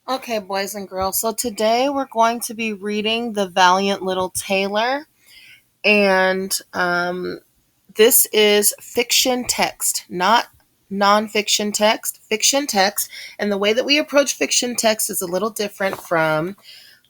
Okay, boys and girls. So today we're going to be reading The Valiant Little Tailor. And this is fiction text, not nonfiction text, fiction text. And the way that we approach fiction text is a little different from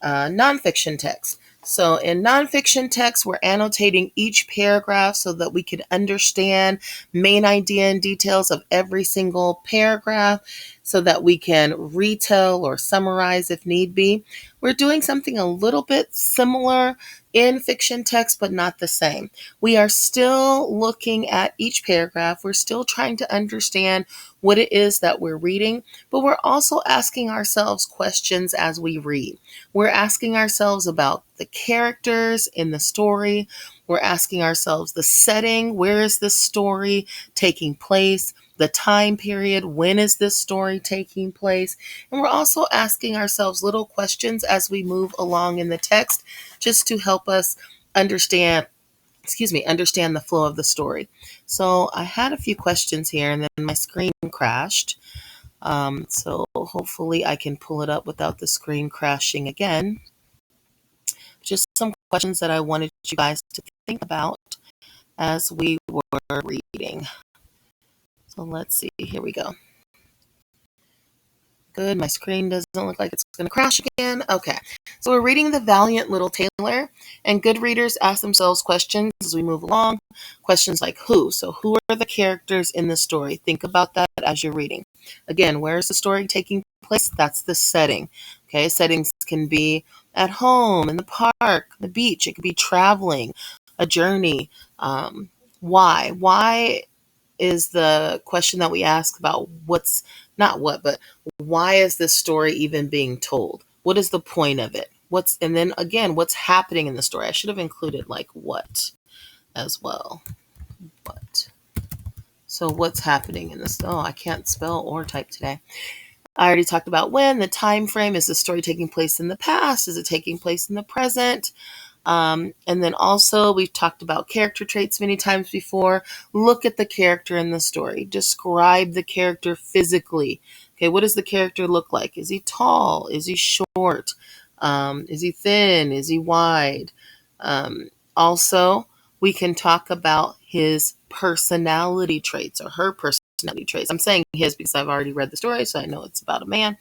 nonfiction text. So in nonfiction text, we're annotating each paragraph so that we can understand main idea and details of every single paragraph so that we can retell or summarize if need be. We're doing something a little bit similar in fiction text, but not the same. We are still looking at each paragraph. We're still trying to understand what it is that we're reading, but we're also asking ourselves questions as we read. We're asking ourselves about the characters in the story. We're asking ourselves the setting. Where is this story taking place? The time period. When is this story taking place? And we're also asking ourselves little questions as we move along in the text just to help us understand understand the flow of the story. So I had a few questions here and then my screen crashed. So hopefully I can pull it up without the screen crashing again. Just some questions that I wanted you guys to think about as we were reading. So let's see, here we go. Good, my screen doesn't look like it's going to crash again. Okay, so we're reading The Valiant Little Tailor, and good readers ask themselves questions as we move along. Questions like who? So who are the characters in the story? Think about that as you're reading. Again, where is the story taking place? That's the setting. Okay, settings can be at home, in the park, the beach. It could be traveling, a journey. Why? Why is the question that we ask about what's not what, but why is this story even being told? What is the point of it? And then again, what's happening in the story? I should have included like what as well. What? So what's happening in this? Oh, I can't spell or type today. I already talked about when, the time frame. Is the story taking place in the past? Is it taking place in the present? And then also, we've talked about character traits many times before. Look at the character in the story. Describe the character physically. Okay, what does the character look like? Is he tall? Is he short? Is he thin? Is he wide? Also, we can talk about his personality traits or her personality traits. I'm saying his because I've already read the story, so I know it's about a man.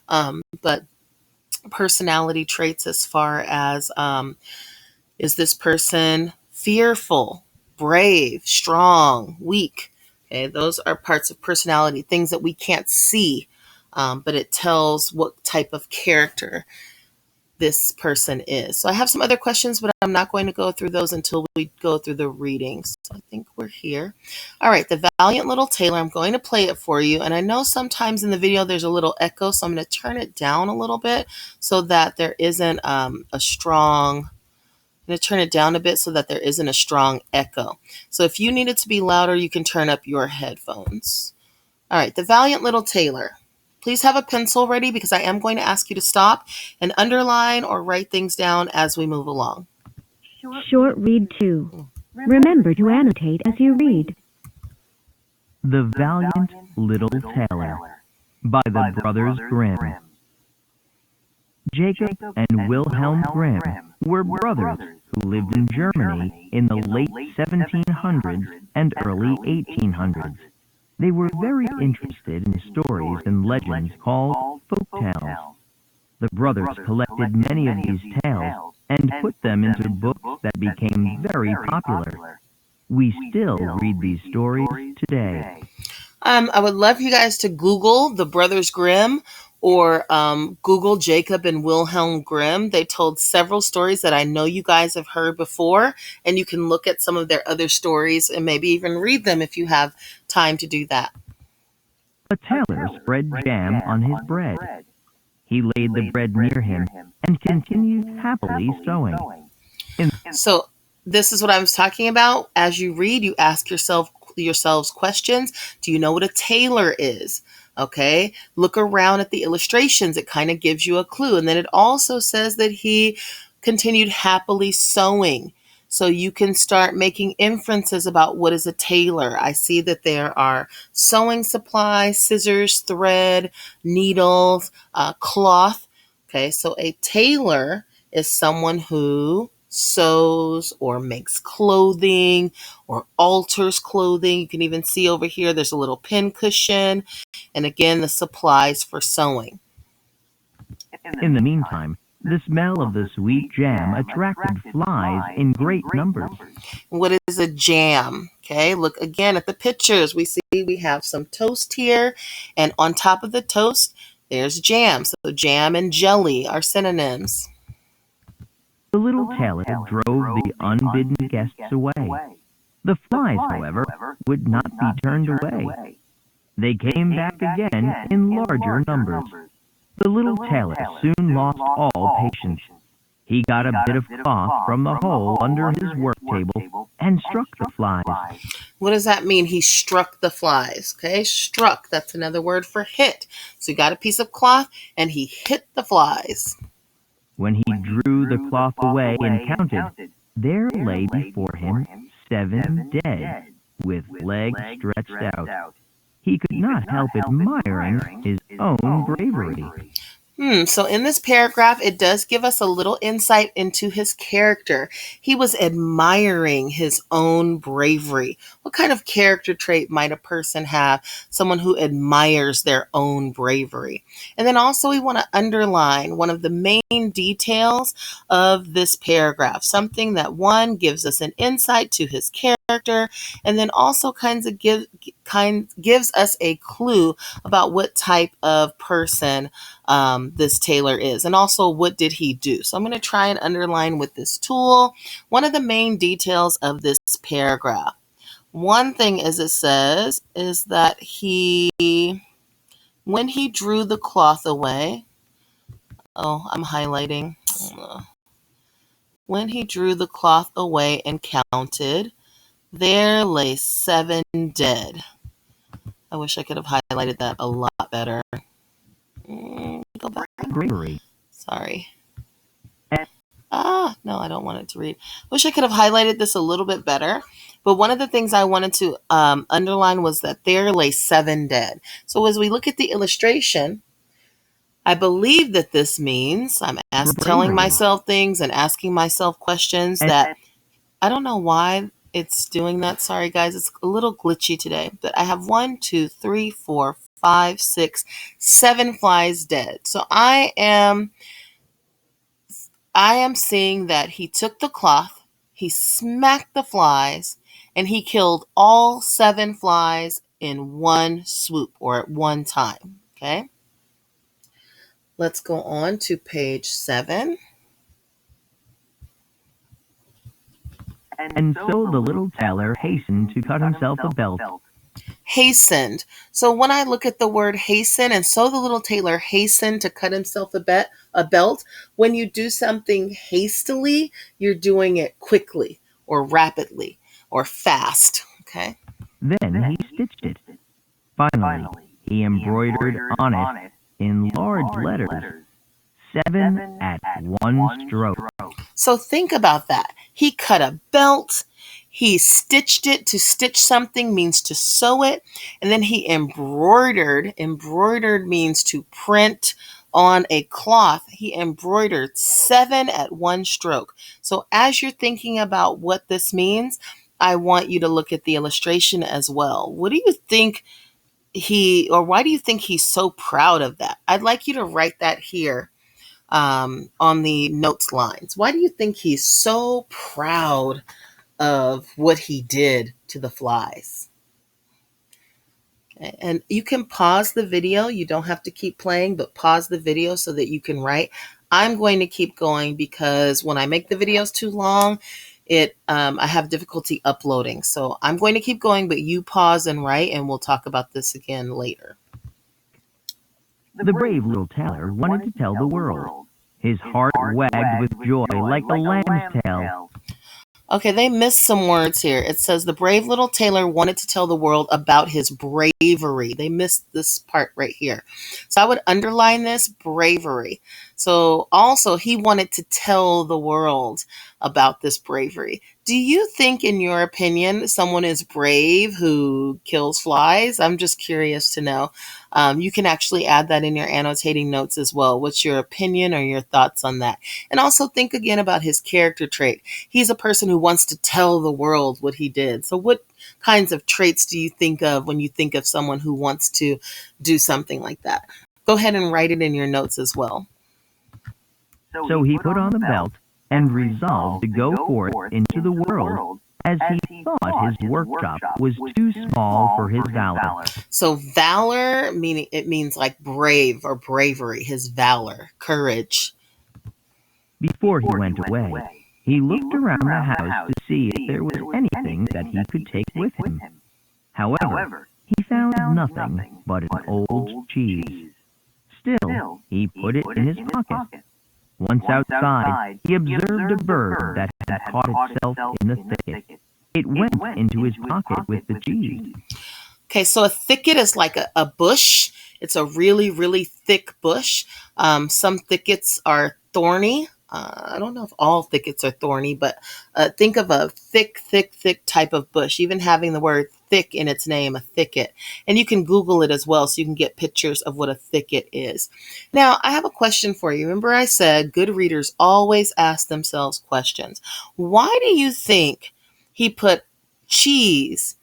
But personality traits as far as is this person fearful, brave, strong, weak? Okay, those are parts of personality, things that we can't see, but it tells what type of character this person is. So I have some other questions, but I'm not going to go through those until we go through the readings. So I think we're here. All right, The Valiant Little Tailor. I'm going to play it for you. And I know sometimes in the video there's a little echo, so I'm going to turn it down a little bit so that there isn't a strong I'm going to turn it down a bit so that there isn't a strong echo. So if you need it to be louder, you can turn up your headphones. All right, The Valiant Little Tailor. Please have a pencil ready because I am going to ask you to stop and underline or write things down as we move along. Short read 2. Remember to annotate as you read. The Valiant Little Tailor by the Brothers Grimm. Jacob and Wilhelm Grimm were brothers who lived in Germany in the late 1700s and early 1800s. They were very interested in stories and legends called folk tales. The brothers collected many of these tales and put them into books that became very popular. We still read these stories today. I would love you guys to Google the Brothers Grimm or Google Jacob and Wilhelm Grimm. They told several stories that I know you guys have heard before, and you can look at some of their other stories and maybe even read them if you have time to do that. A tailor spread jam on his bread. He laid the bread near him and continued happily sewing. So this is what I was talking about. As you read, you ask yourselves questions. Do you know what a tailor is? Okay, look around at the illustrations. It kind of gives you a clue. And then it also says that he continued happily sewing. So you can start making inferences about what is a tailor. I see that there are sewing supplies, scissors, thread, needles, cloth. Okay, so a tailor is someone who sews or makes clothing or alters clothing. You can even see over here there's a little pin cushion. And again, the supplies for sewing. In the meantime, the smell of the sweet jam attracted flies in great numbers. What is a jam? Okay, look again at the pictures. We see we have some toast here, and on top of the toast, there's jam. So jam and jelly are synonyms. The little tailor drove the unbidden guests away. The flies, however, would not be turned away. They came back again in larger numbers. The little tailor soon lost all patience. He got a bit of cloth from the hole under his work table and struck the flies. What does that mean? He struck the flies. Okay, struck, that's another word for hit. So he got a piece of cloth and he hit the flies. When he drew the cloth away and counted, there lay before him 7 dead, with legs stretched out. He could not help admiring his own bravery. So in this paragraph, it does give us a little insight into his character. He was admiring his own bravery. What kind of character trait might a person have? Someone who admires their own bravery. And then also we want to underline one of the main details of this paragraph. Something that, one, gives us an insight to his character, and then also gives us a clue about what type of person this tailor is, and also what did he do. So I'm going to try and underline with this tool one of the main details of this paragraph. One thing, as it says, is that when he drew the cloth away, I'm highlighting. When he drew the cloth away and counted, there lay 7 dead. I wish I could have highlighted that a lot better. Go back. Bravery. Sorry. No, I don't want it to read. Wish I could have highlighted this a little bit better. But one of the things I wanted to underline was that there lay 7 dead. So as we look at the illustration, I believe that this means I'm telling myself things and asking myself questions that I don't know why it's doing that. Sorry, guys. It's a little glitchy today. But I have 1, 2, 3, 4, 5, 6, 7 flies dead. So I am seeing that he took the cloth, he smacked the flies, and he killed all 7 flies in one swoop or at one time. Okay. Let's go on to page 7. And so the little tailor hastened to cut himself a belt. Hastened. So when I look at the word hasten, and so the little tailor hastened to cut himself a belt, when you do something hastily, you're doing it quickly or rapidly or fast. Okay. Then he stitched it. Finally, he embroidered on it in large letters, 7 at one stroke. So think about that. He cut a belt. He stitched it. To stitch something means to sew it. And then he embroidered. Embroidered means to print on a cloth. He embroidered 7 at one stroke. So as you're thinking about what this means, I want you to look at the illustration as well. What do you think why do you think he's so proud of that? I'd like you to write that here on the notes lines. Why do you think he's so proud of what he did to the flies? Okay. And you can pause the video. You don't have to keep playing, but pause the video so that you can write. I'm going to keep going because when I make the videos too long, I have difficulty uploading. So I'm going to keep going, but you pause and write, and we'll talk about this again later. The brave little tailor wanted to tell the world. His heart wagged with joy like a lamb's tail. Okay, they missed some words here. It says the brave little tailor wanted to tell the world about his bravery. They missed this part right here. So I would underline this, bravery. So also he wanted to tell the world about this bravery. Do you think, in your opinion, someone is brave who kills flies? I'm just curious to know. You can actually add that in your annotating notes as well. What's your opinion or your thoughts on that? And also think again about his character trait. He's a person who wants to tell the world what he did. So what kinds of traits do you think of when you think of someone who wants to do something like that? Go ahead and write it in your notes as well. So he put on the belt and resolved to go forth into the world, as he thought his workshop was too small for his valor. So valor, meaning it means like brave or bravery, his valor, courage. Before he went away, he looked around the house to see if there was anything that he could take with him. However, he found nothing but an old cheese. Still, he put it in his pocket. Once outside, he observed a bird that had caught itself in the thicket. It went into his pocket with the cheese. Okay, so a thicket is like a bush. It's a really, really thick bush. Some thickets are thorny. I don't know if all thickets are thorny, but think of a thick, thick, thick type of bush, even having the word thick in its name, a thicket. And you can Google it as well so you can get pictures of what a thicket is. Now, I have a question for you. Remember I said good readers always ask themselves questions. Why do you think he put cheese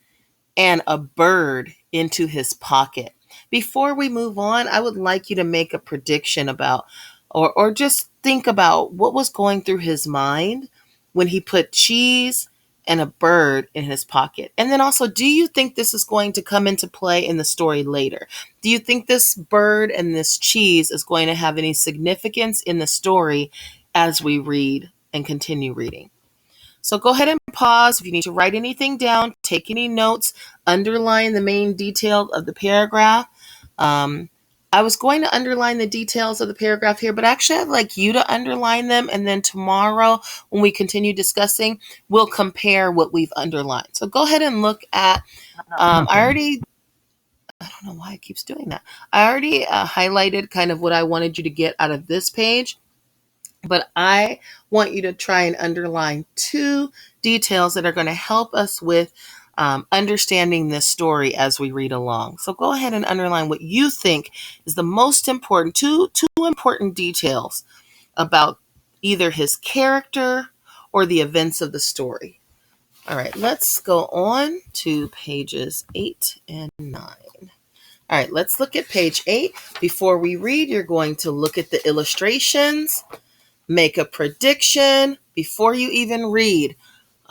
and a bird into his pocket? Before we move on, I would like you to make a prediction about, or just think about what was going through his mind when he put cheese and a bird in his pocket. And then also, do you think this is going to come into play in the story later? Do you think this bird and this cheese is going to have any significance in the story as we read and continue reading? So go ahead and pause if you need to write anything down, take any notes, underline the main detail of the paragraph. I was going to underline the details of the paragraph here, but actually I'd like you to underline them. And then tomorrow when we continue discussing, we'll compare what we've underlined. So go ahead and look at, I don't know why it keeps doing that. I already highlighted kind of what I wanted you to get out of this page. But I want you to try and underline 2 details that are going to help us with understanding this story as we read along. So go ahead and underline what you think is the most important, two important details about either his character or the events of the story. All right, let's go on to pages 8 and 9. All right, let's look at page 8. Before we read, you're going to look at the illustrations, make a prediction before you even read.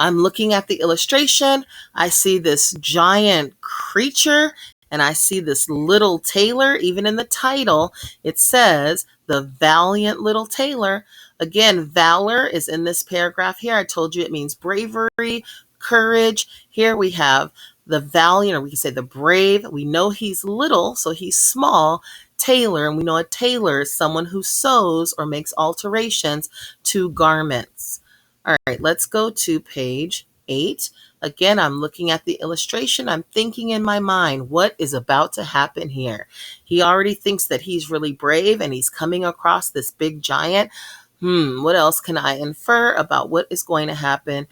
I'm looking at the illustration. I see this giant creature and I see this little tailor. Even in the title, it says the valiant little tailor. Again, valor is in this paragraph here. I told you it means bravery, courage. Here we have the valiant, or we can say the brave. We know he's little, so he's small. Tailor, and we know a tailor is someone who sews or makes alterations to garments. All right, let's go to page 8. Again, I'm looking at the illustration. I'm thinking in my mind, what is about to happen here? He already thinks that he's really brave and he's coming across this big giant. What else can I infer about what is going to happen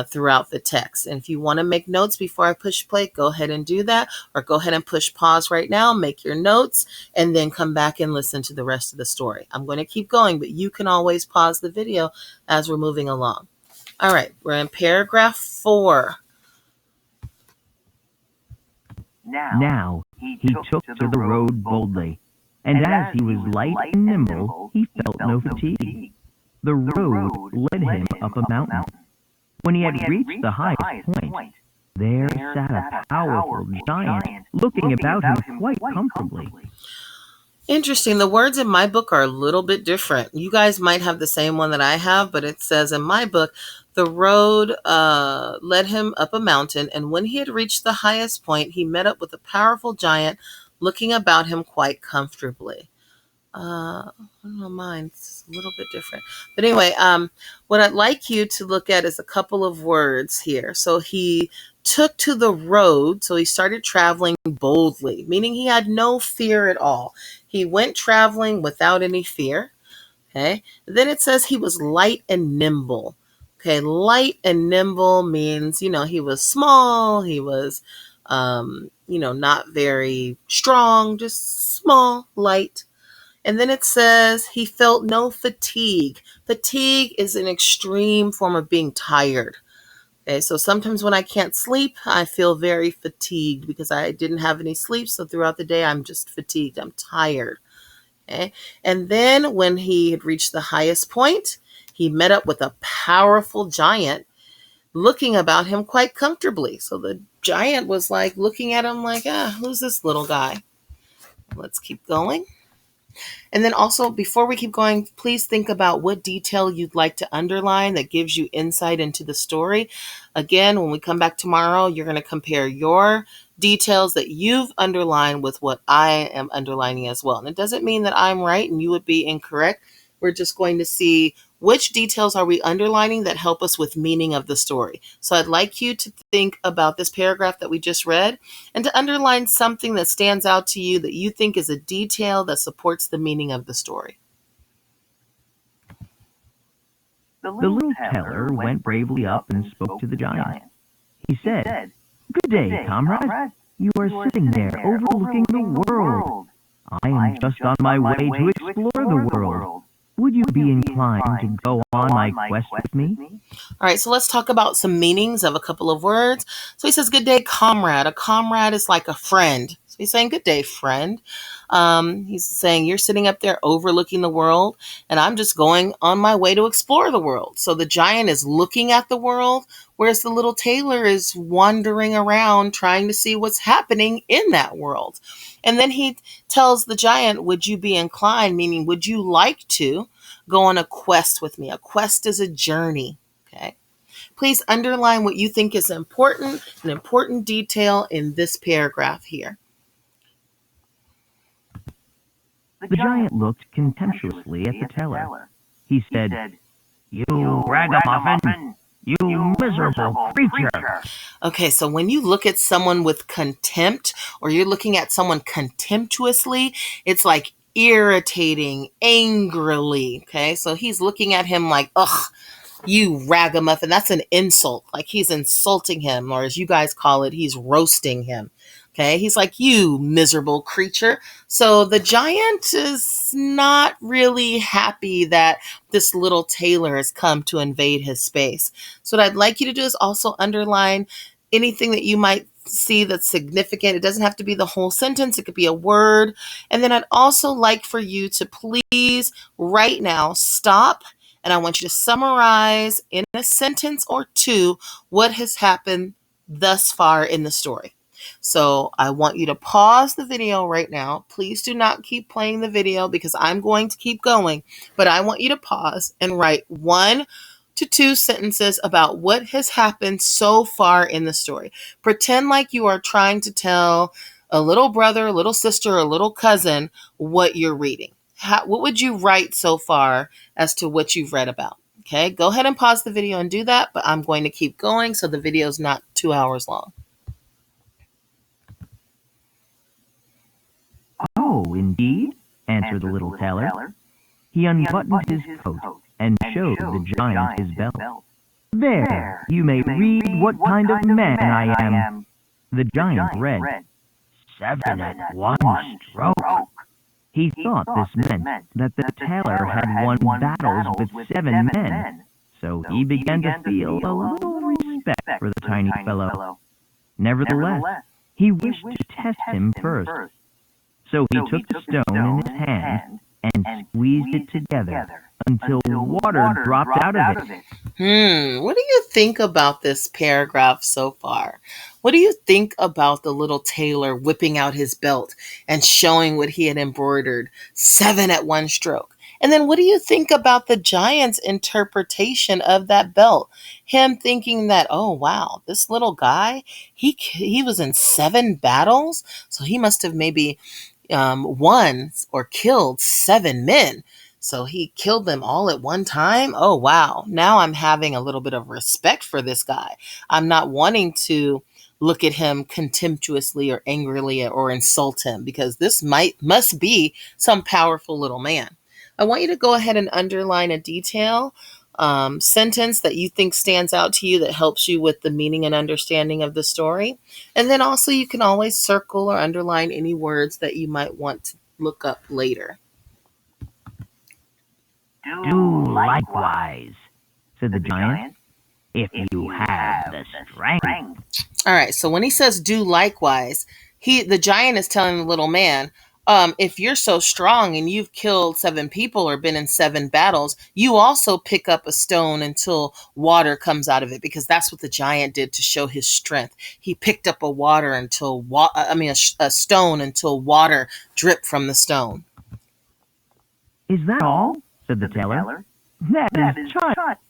throughout the text? And if you want to make notes before I push play, go ahead and do that, or go ahead and push pause right now, make your notes, and then come back and listen to the rest of the story. I'm going to keep going, but you can always pause the video as we're moving along. All right, we're in paragraph 4. Now he took to the road boldly, and as he was light and nimble, he felt no fatigue. The road led him up a mountain. When he had reached the highest point, there sat a powerful giant, looking about him quite comfortably. Interesting. The words in my book are a little bit different. You guys might have the same one that I have, but it says in my book, the road led him up a mountain, and when he had reached the highest point, he met up with a powerful giant looking about him quite comfortably. I don't know, mine's a little bit different. But anyway, what I'd like you to look at is a couple of words here. So he took to the road, so he started traveling boldly, meaning he had no fear at all. He went traveling without any fear. Okay. Then it says he was light and nimble. Okay, light and nimble means, he was small, he was, not very strong, just small, light. And then it says he felt no fatigue. Fatigue is an extreme form of being tired. Okay, so sometimes when I can't sleep, I feel very fatigued because I didn't have any sleep. So throughout the day, I'm just fatigued. I'm tired. Okay, and then when he had reached the highest point, he met up with a powerful giant looking about him quite comfortably. So the giant was like looking at him like, who's this little guy? Let's keep going. And then also, before we keep going, please think about what detail you'd like to underline that gives you insight into the story. Again, when we come back tomorrow, you're going to compare your details that you've underlined with what I am underlining as well. And it doesn't mean that I'm right and you would be incorrect. We're just going to see which details are we underlining that help us with meaning of the story. So I'd like you to think about this paragraph that we just read and to underline something that stands out to you that you think is a detail that supports the meaning of the story. The little Tailor went bravely up and spoke to the giant. He said, "Good day, comrade. You are sitting there overlooking the world. I am just on my way to explore the world. Would you be inclined to go on my quest with me?" All right, so let's talk about some meanings of a couple of words. So he says, good day, comrade. A comrade is like a friend. So he's saying, good day, friend. He's saying, you're sitting up there overlooking the world, and I'm just going on my way to explore the world. So the giant is looking at the world, whereas the little Tailor is wandering around trying to see what's happening in that world. And then he tells the giant, would you be inclined, meaning would you like to go on a quest with me? A quest is a journey. Okay. Please underline what you think is important, an important detail in this paragraph here. The giant looked contemptuously at the Tailor. He said, "You ragamuffin! You miserable creature!" Okay, so when you look at someone with contempt or you're looking at someone contemptuously, it's like irritating, angrily. Okay, so he's looking at him like, ugh, you ragamuffin. That's an insult. Like he's insulting him, or as you guys call it, he's roasting him. Okay, he's like, you miserable creature. So the giant is not really happy that this little Tailor has come to invade his space. So what I'd like you to do is also underline anything that you might see that's significant. It doesn't have to be the whole sentence. It could be a word. And then I'd also like for you to please right now stop, and I want you to summarize in a sentence or two what has happened thus far in the story. So I want you to pause the video right now. Please do not keep playing the video because I'm going to keep going, but I want you to pause and write 1 to 2 sentences about what has happened so far in the story. Pretend like you are trying to tell a little brother, a little sister, a little cousin what you're reading. What would you write so far as to what you've read about? Okay, go ahead and pause the video and do that, but I'm going to keep going so the video is not 2 hours long. "Oh, indeed?" answered the little Tailor. He unbuttoned his coat and showed the giant his belt. "There, you may read what kind of man I am." The giant read, "7 at 1 stroke." He thought this meant that the Tailor had won battles with 7 men, so he began to feel a little respect for the tiny fellow. Nevertheless, he wished to test him first. So he took the stone in his hand and squeezed it together until water dropped out of it. What do you think about this paragraph so far? What do you think about the little Tailor whipping out his belt and showing what he had embroidered? 7 at 1 stroke. And then what do you think about the giant's interpretation of that belt? Him thinking that, oh, wow, this little guy, he was in 7 battles, so he must have maybe won or killed 7 men. So he killed them all at one time. Oh, wow. Now I'm having a little bit of respect for this guy. I'm not wanting to look at him contemptuously or angrily or insult him because this must be some powerful little man. I want you to go ahead and underline a detail sentence that you think stands out to you that helps you with the meaning and understanding of the story. And then also you can always circle or underline any words that you might want to look up later. Do likewise, said the giant, if you have the strength. All right, so when he says do likewise, the giant is telling the little man, if you're so strong and you've killed 7 people or been in 7 battles, you also pick up a stone until water comes out of it, because that's what the giant did to show his strength. He picked up a stone until water dripped from the stone. Is that all? Said the tailor. That is child's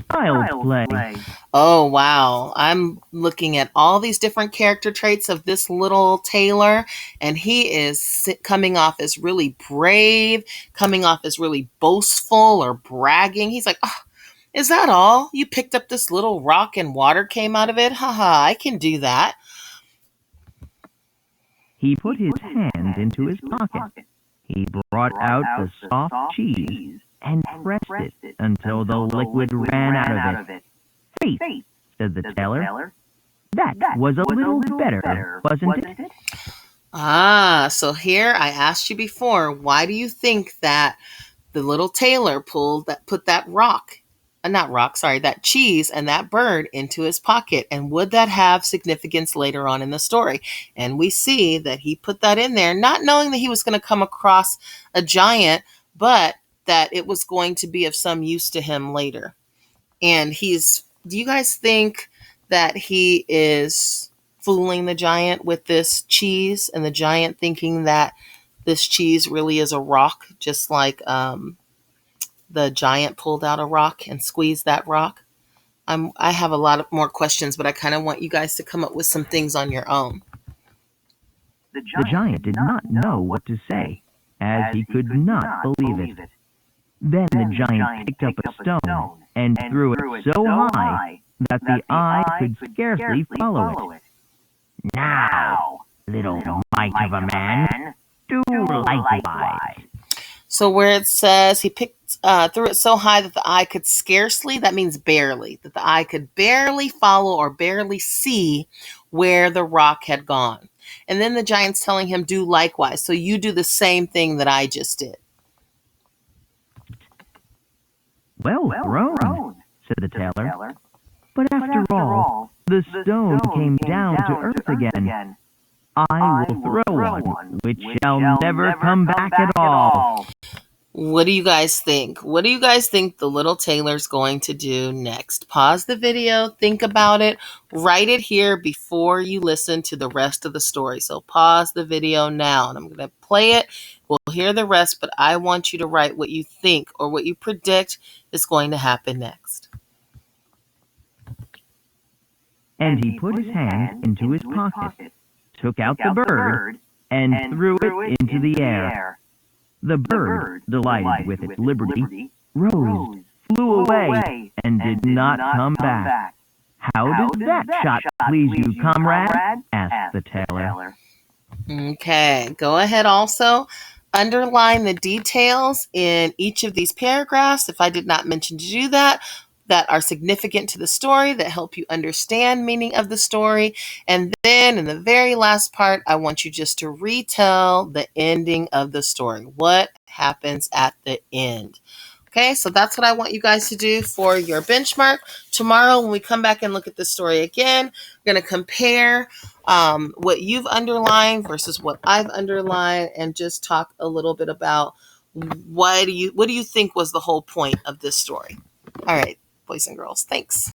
play. Oh, wow. I'm looking at all these different character traits of this little tailor, and he is coming off as really brave, coming off as really boastful or bragging. He's like, oh, is that all? You picked up this little rock and water came out of it? Haha, I can do that. He put his hand into his pocket. He brought out the soft cheese and pressed it until the liquid ran out of it. Faith, said the tailor. That was a little better, wasn't it? Ah, so here I asked you before, why do you think that the little tailor put that cheese and that bird into his pocket? And would that have significance later on in the story? And we see that he put that in there, not knowing that he was going to come across a giant, but that it was going to be of some use to him later. And do you guys think that he is fooling the giant with this cheese, and the giant thinking that this cheese really is a rock, just like the giant pulled out a rock and squeezed that rock? I have a lot of more questions, but I kind of want you guys to come up with some things on your own. The giant did not know what to say, as he could not believe it. Then the giant picked up a stone and threw it so high that the eye could scarcely follow it. Now, little mite of a man, do likewise. So where it says he threw it so high that the eye could scarcely, that means barely, that the eye could barely follow or barely see where the rock had gone. And then the giant's telling him, do likewise. So you do the same thing that I just did. Well thrown, said the tailor. But after all, the stone came down to earth again. I will throw one which shall never come back at all. What do you guys think? What do you guys think the little tailor's going to do next? Pause the video, think about it, write it here before you listen to the rest of the story. So pause the video now, and I'm going to play it. We'll hear the rest, but I want you to write what you think or what you predict is going to happen next. And he put his hand into his pocket, took out the bird, and threw it into the air. The bird, delighted with its liberty, rose, flew away, and did not come back. How did that shot please you, comrade? Asked the tailor. Okay, go ahead also. Underline the details in each of these paragraphs, if I did not mention to do that are significant to the story, that help you understand meaning of the story. And then in the very last part, I want you just to retell the ending of the story. What happens at the end? Okay, so that's what I want you guys to do for your benchmark. Tomorrow, when we come back and look at the story again, we're going to compare what you've underlined versus what I've underlined, and just talk a little bit about what do you think was the whole point of this story. All right, boys and girls, thanks.